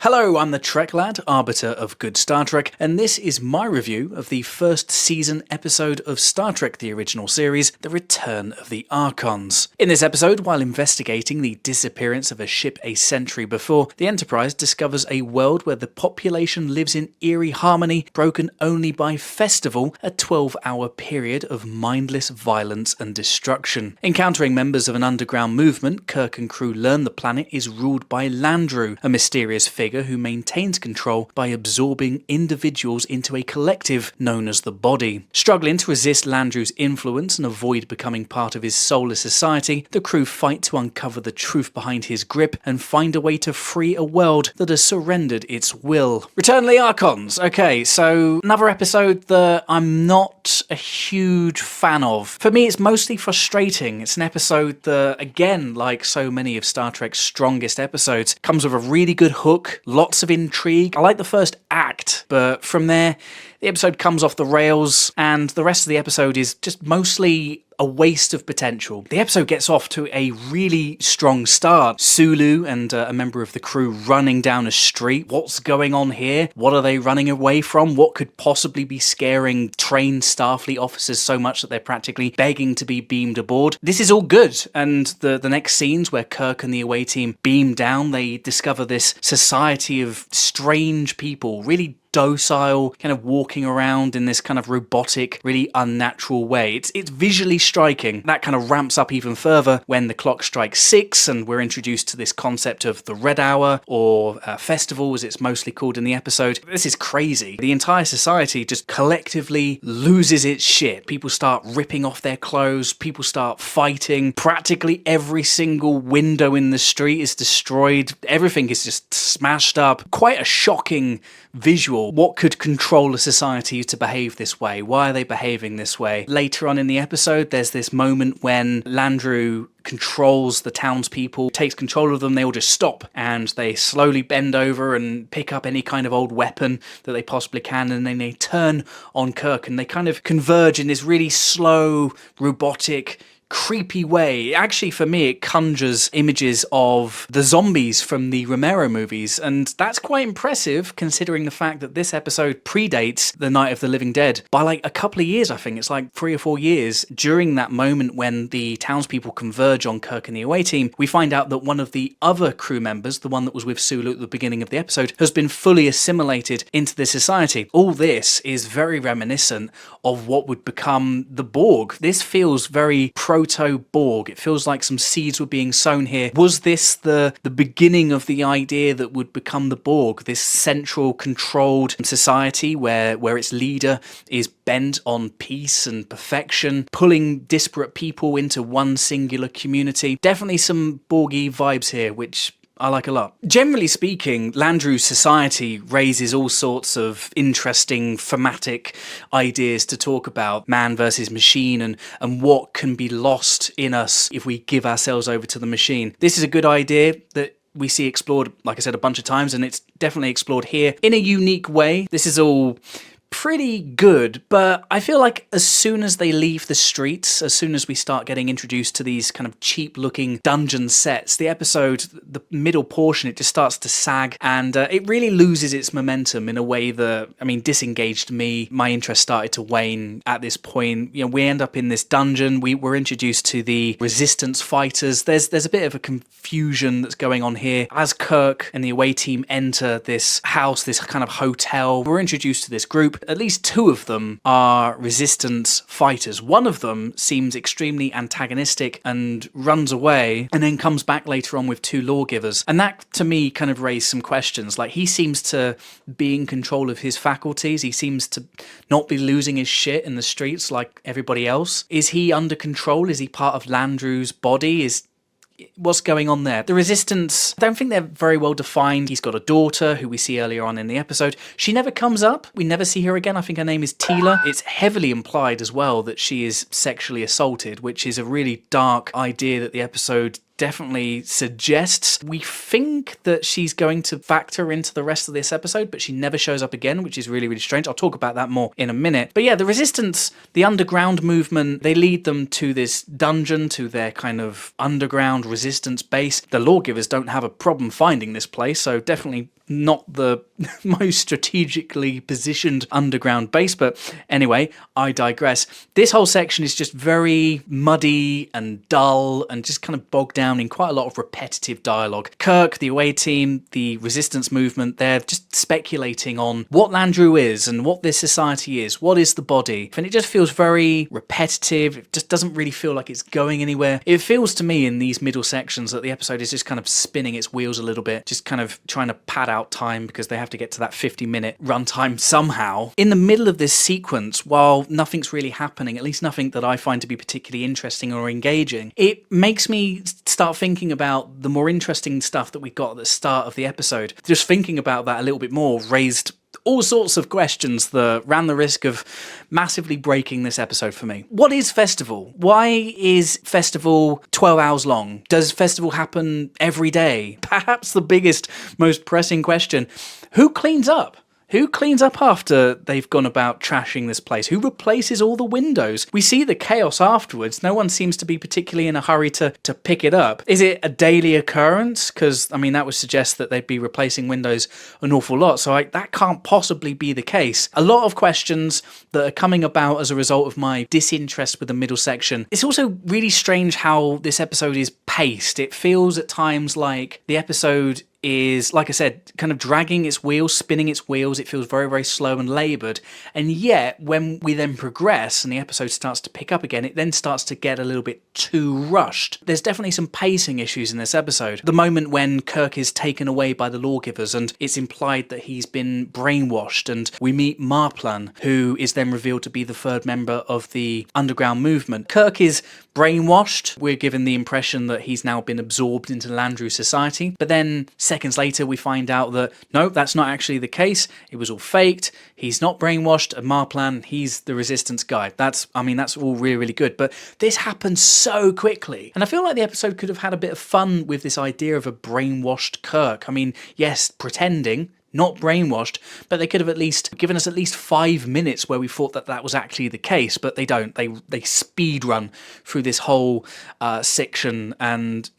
Hello, I'm the Trek Lad, arbiter of good Star Trek, and this is my review of the first season episode of Star Trek the Original Series, The Return of the Archons. In this episode, while investigating the disappearance of a ship a century before, the Enterprise discovers a world where the population lives in eerie harmony, broken only by Festival, a 12-hour period of mindless violence and destruction. Encountering members of an underground movement, Kirk and crew learn the planet is ruled by Landru, a mysterious figure who maintains control by absorbing individuals into a collective known as the Body. Struggling to resist Landru's influence and avoid becoming part of his soulless society, the crew fight to uncover the truth behind his grip and find a way to free a world that has surrendered its will. Return of the Archons. Okay, so another episode that I'm not a huge fan of. For me, it's mostly frustrating. It's an episode that, again, like so many of Star Trek's strongest episodes, comes with a really good hook, lots of intrigue. I like the first act, but from there, the episode comes off the rails, and the rest of the episode is just mostly a waste of potential. The episode gets off to a really strong start. Sulu and a member of the crew running down a street. What's going on here? What are they running away from? What could possibly be scaring trained Starfleet officers so much that they're practically begging to be beamed aboard? This is all good, and the next scenes where Kirk and the away team beam down, they discover this society of strange people, really docile, kind of walking around in this kind of robotic, really unnatural way. It's visually striking. That kind of ramps up even further when the clock strikes 6 and we're introduced to this concept of the Red Hour, or Festival as it's mostly called in the episode. This is crazy. The entire society just collectively loses its shit. People start ripping off their clothes, people start fighting, practically every single window in the street is destroyed, everything is just smashed up. Quite a shocking visual. What could control a society to behave this way? Why are they behaving this way? Later on in the episode, there's this moment when Landru controls the townspeople, takes control of them, they all just stop and they slowly bend over and pick up any kind of old weapon that they possibly can, and then they turn on Kirk and they kind of converge in this really slow, robotic, creepy way. Actually, for me, it conjures images of the zombies from the Romero movies, and that's quite impressive considering the fact that this episode predates the Night of the Living Dead by like a couple of years. I think it's like 3 or 4 years. During that moment when the townspeople converge on Kirk and the away team, we find out that one of the other crew members, the one that was with Sulu at the beginning of the episode, has been fully assimilated into the society. All this is very reminiscent of what would become the Borg. This feels very proto-Borg. It feels like some seeds were being sown here. Was this the beginning of the idea that would become the Borg? This central controlled society where its leader is bent on peace and perfection, pulling disparate people into one singular community. Definitely some Borgy vibes here, which I like a lot. Generally speaking, Landru's society raises all sorts of interesting thematic ideas to talk about. Man versus machine, and what can be lost in us if we give ourselves over to the machine. This is a good idea that we see explored, like I said, a bunch of times, and it's definitely explored here in a unique way. This is all pretty good, but I feel like as soon as they leave the streets, as soon as we start getting introduced to these kind of cheap looking dungeon sets, the episode, the middle portion, it just starts to sag, and it really loses its momentum in a way that, I mean, disengaged me. My interest started to wane at this point. You know, we end up in this dungeon, we were introduced to the resistance fighters. There's a bit of a confusion that's going on here. As Kirk and the away team enter this house, this kind of hotel, we're introduced to this group. At least 2 of them are resistance fighters. One of them seems extremely antagonistic and runs away, and then comes back later on with 2 lawgivers. And that, to me, kind of raised some questions. Like, he seems to be in control of his faculties. He seems to not be losing his shit in the streets like everybody else. Is he under control? Is he part of Landru's body? What's going on there? The resistance, I don't think they're very well defined. He's got a daughter who we see earlier on in the episode. She never comes up. We never see her again. I think her name is Tila. It's heavily implied as well that she is sexually assaulted, which is a really dark idea that the episode definitely suggests. We think that she's going to factor into the rest of this episode, but she never shows up again, which is really, really strange. I'll talk about that more in a minute. But yeah, the Resistance, the underground movement, they lead them to this dungeon, to their kind of underground resistance base. The lawgivers don't have a problem finding this place, so definitely not the most strategically positioned underground base, but anyway, I digress. This whole section is just very muddy and dull and just kind of bogged down in quite a lot of repetitive dialogue. Kirk, the away team, the resistance movement, they're just speculating on what Landru is and what this society is, what is the body, and it just feels very repetitive. It just doesn't really feel like it's going anywhere. It feels to me in these middle sections that the episode is just kind of spinning its wheels a little bit, just kind of trying to pad out time because they have to get to that 50-minute runtime somehow. In the middle of this sequence, while nothing's really happening, at least nothing that I find to be particularly interesting or engaging, it makes me start thinking about the more interesting stuff that we got at the start of the episode. Just thinking about that a little bit more raised all sorts of questions that ran the risk of massively breaking this episode for me. What is Festival? Why is Festival 12 hours long? Does Festival happen every day? Perhaps the biggest, most pressing question, who cleans up? Who cleans up after they've gone about trashing this place? Who replaces all the windows? We see the chaos afterwards. No one seems to be particularly in a hurry to pick it up. Is it a daily occurrence? Because, I mean, that would suggest that they'd be replacing windows an awful lot. So that can't possibly be the case. A lot of questions that are coming about as a result of my disinterest with the middle section. It's also really strange how this episode is paced. It feels at times like the episode is, like I said, kind of dragging its wheels, spinning its wheels. It feels very, very slow and laboured. And yet, when we then progress and the episode starts to pick up again, it then starts to get a little bit too rushed. There's definitely some pacing issues in this episode. The moment when Kirk is taken away by the lawgivers and it's implied that he's been brainwashed, and we meet Marplan, who is then revealed to be the third member of the underground movement. Kirk is brainwashed. We're given the impression that he's now been absorbed into Landru society. But then seconds later, we find out that no, that's not actually the case. It was all faked. He's not brainwashed. And Marplan, he's the resistance guy. That's all really, really good. But this happens so quickly. And I feel like the episode could have had a bit of fun with this idea of a brainwashed Kirk. I mean, yes, pretending, not brainwashed, but they could have at least given us at least 5 minutes where we thought that that was actually the case, but they don't. They speed run through this whole section, and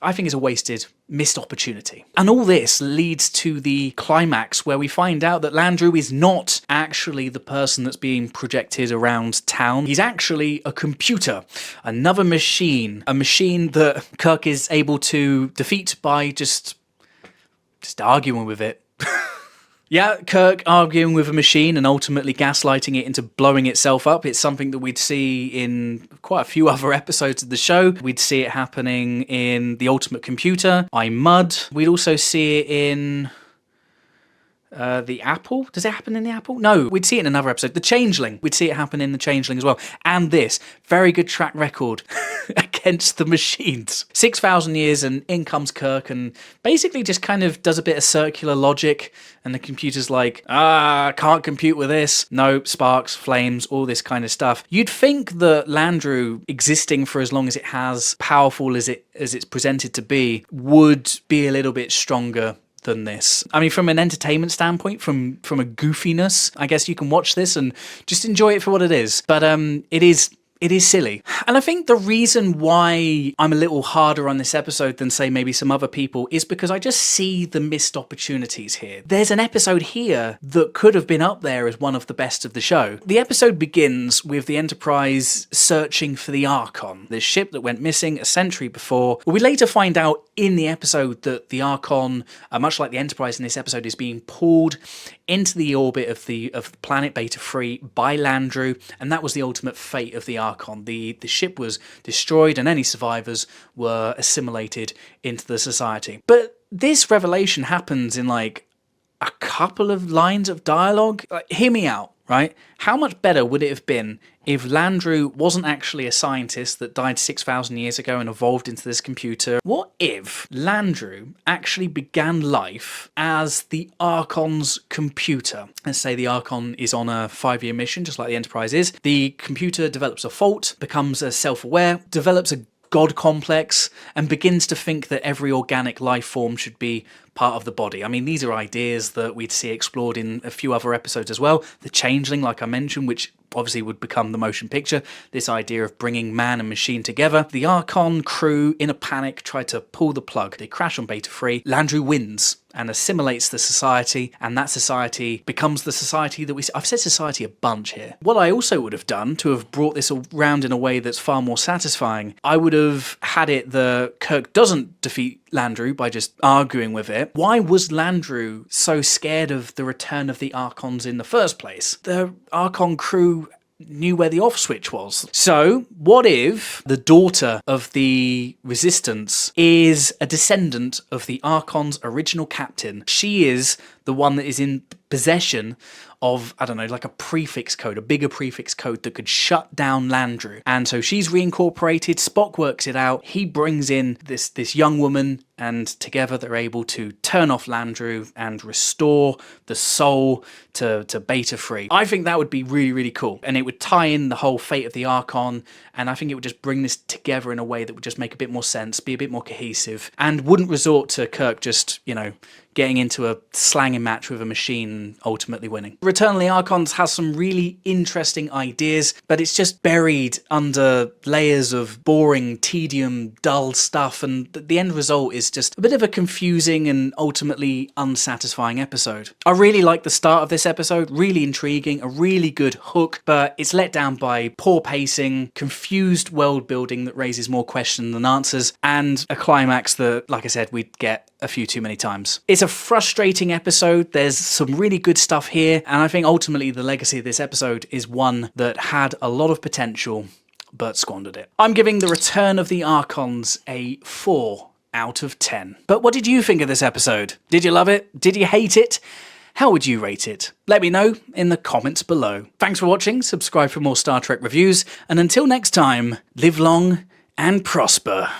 I think it's a wasted, missed opportunity. And all this leads to the climax where we find out that Landru is not actually the person that's being projected around town. He's actually a computer, another machine, a machine that Kirk is able to defeat by just arguing with it. Yeah, Kirk arguing with a machine and ultimately gaslighting it into blowing itself up. It's something that we'd see in quite a few other episodes of the show. We'd see it happening in The Ultimate Computer, I Mud. We'd also see it in The Apple. Does it happen in The Apple? No, we'd see it in another episode. The Changeling. We'd see it happen in The Changeling as well. And this very good track record against the machines. 6,000 years and in comes Kirk and basically just kind of does a bit of circular logic, and the computer's like, can't compute with this. No, sparks, flames, all this kind of stuff. You'd think that Landru, existing for as long as it has, powerful as it's presented to be, would be a little bit stronger than this. I mean, from an entertainment standpoint, from a goofiness, I guess you can watch this and just enjoy it for what it is. But it is silly. And I think the reason why I'm a little harder on this episode than, say, maybe some other people is because I just see the missed opportunities here. There's an episode here that could have been up there as one of the best of the show. The episode begins with the Enterprise searching for the Archon, this ship that went missing a century before. We later find out in the episode that the Archon, much like the Enterprise in this episode, is being pulled into the orbit of the planet Beta 3 by Landru, and that was the ultimate fate of the Archon. The ship was destroyed and any survivors were assimilated into the society. But this revelation happens in like a couple of lines of dialogue. Hear me out, right? How much better would it have been if Landru wasn't actually a scientist that died 6,000 years ago and evolved into this computer? What if Landru actually began life as the Archon's computer? Let's say the Archon is on a 5-year mission, just like the Enterprise is. The computer develops a fault, becomes self-aware, develops a God complex, and begins to think that every organic life form should be part of the body. I mean, these are ideas that we'd see explored in a few other episodes as well. The Changeling, like I mentioned, which obviously would become the motion picture, this idea of bringing man and machine together. The Archon crew, in a panic, try to pull the plug. They crash on Beta 3. Landru wins and assimilates the society, and that society becomes the society that we see. I've said society a bunch here. What I also would have done to have brought this around in a way that's far more satisfying, I would have had it that Kirk doesn't defeat Landru by just arguing with it. Why was Landru so scared of the return of the Archons in the first place? The Archon crew knew where the off switch was. So, what if the daughter of the Resistance is a descendant of the Archon's original captain? She is the one that is in possession of, I don't know, like a prefix code, a bigger prefix code that could shut down Landru. And so she's reincorporated, Spock works it out, he brings in this young woman, and together they're able to turn off Landru and restore the soul to Beta 3. I think that would be really, really cool. And it would tie in the whole fate of the Archon, and I think it would just bring this together in a way that would just make a bit more sense, be a bit more cohesive, and wouldn't resort to Kirk just, you know, getting into a slanging match with a machine and ultimately winning. Return of the Archons has some really interesting ideas, but it's just buried under layers of boring, tedium, dull stuff, and the end result is just a bit of a confusing and ultimately unsatisfying episode. I really like the start of this episode, really intriguing, a really good hook, but it's let down by poor pacing, confused world building that raises more questions than answers, and a climax that, like I said, we'd get a few too many times. It's a frustrating episode. There's some really good stuff here, and I think ultimately the legacy of this episode is one that had a lot of potential but squandered it. I'm giving The Return of the Archons a 4 out of 10. But what did you think of this episode? Did you love it? Did you hate it? How would you rate it? Let me know in the comments below. Thanks for watching, subscribe for more Star Trek reviews, and until next time, live long and prosper.